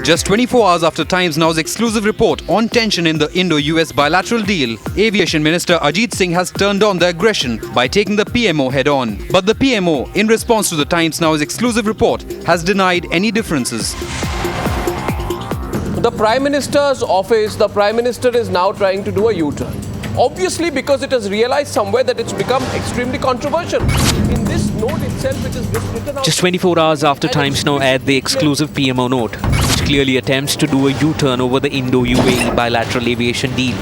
Just 24 hours after Times Now's exclusive report on tension in the Indo-US bilateral deal, Aviation Minister Ajit Singh has turned on the aggression by taking the PMO head-on. But the PMO, in response to the Times Now's exclusive report, has denied any differences. The Prime Minister's office, the Prime Minister is now trying to do a U-turn. Obviously, because it has realized somewhere that it's become extremely controversial. In this note itself, it is written out. Just 24 hours after Times Now aired the exclusive PMO note, which clearly attempts to do a U-turn over the Indo-UAE bilateral aviation deal.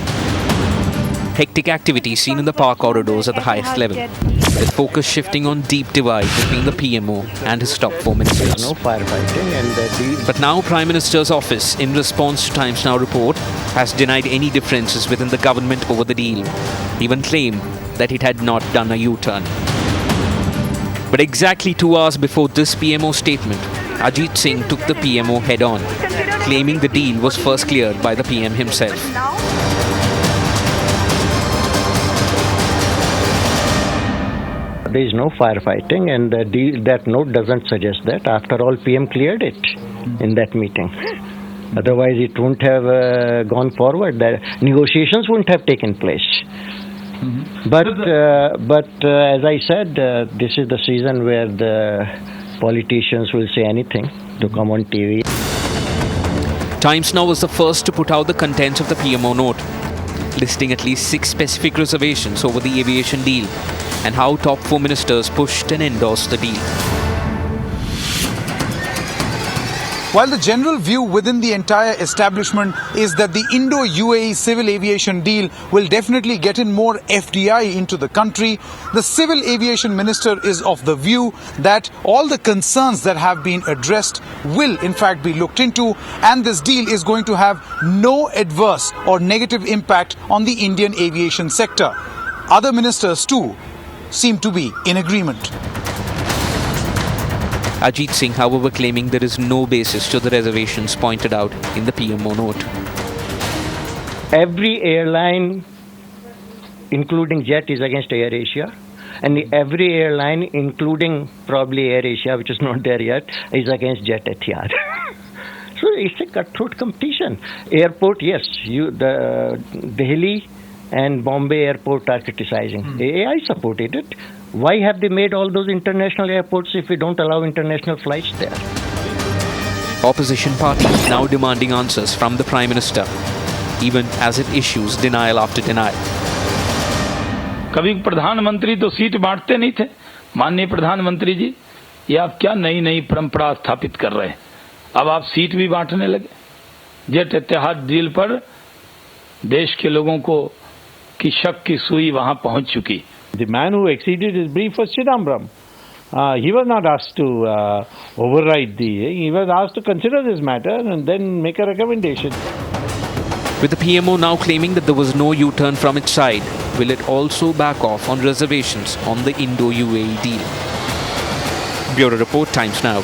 Hectic activity seen in the park corridors at the highest level, with focus shifting on deep divide between the PMO and his top four ministers. No firefighting and the deal. But now Prime Minister's office, in response to Times Now report, has denied any differences within the government over the deal, even claimed that it had not done a U-turn. But exactly 2 hours before this PMO statement, Ajit Singh took the PMO head-on, claiming the deal was first cleared by the PM himself. There is no firefighting and the deal, that note doesn't suggest that. After all, PM cleared it in that meeting. Otherwise, it wouldn't have gone forward. The negotiations wouldn't have taken place. But as I said, this is the season where the politicians will say anything to come on TV. Times Now was the first to put out the contents of the PMO note, listing at least 6 specific reservations over the aviation deal and how top 4 ministers pushed and endorsed the deal. While the general view within the entire establishment is that the Indo-UAE civil aviation deal will definitely get in more FDI into the country, the civil aviation minister is of the view that all the concerns that have been addressed will in fact be looked into, and this deal is going to have no adverse or negative impact on the Indian aviation sector. Other ministers too seem to be in agreement. Ajit Singh, however, claiming there is no basis to the reservations pointed out in the PMO note. Every airline, including Jet, is against AirAsia. And every airline, including probably AirAsia, which is not there yet, is against Jet Etihad. So it's a cutthroat competition. Airport, yes, the Delhi and Bombay airport are criticizing. AAI supported it. Why have they made all those international airports if we don't allow international flights there? Opposition parties now demanding answers from the Prime Minister, even as it issues denial after denial. कभी प्रधानमंत्री तो seat बांटते नहीं थे। माननीय प्रधानमंत्री जी, ये आप क्या नई नई परंपरा स्थापित कर रहे हैं? अब आप सीट भी बांटने लगे। जेट इत्तेहाद डील पर देश के लोगों को की शक की सुई वहां पहुंच चुकी। The man who exceeded his brief was Chidambaram. He was not asked to override he was asked to consider this matter and then make a recommendation. With the PMO now claiming that there was no U-turn from its side, will it also back off on reservations on the Indo-UAE deal? Bureau Report, Times Now.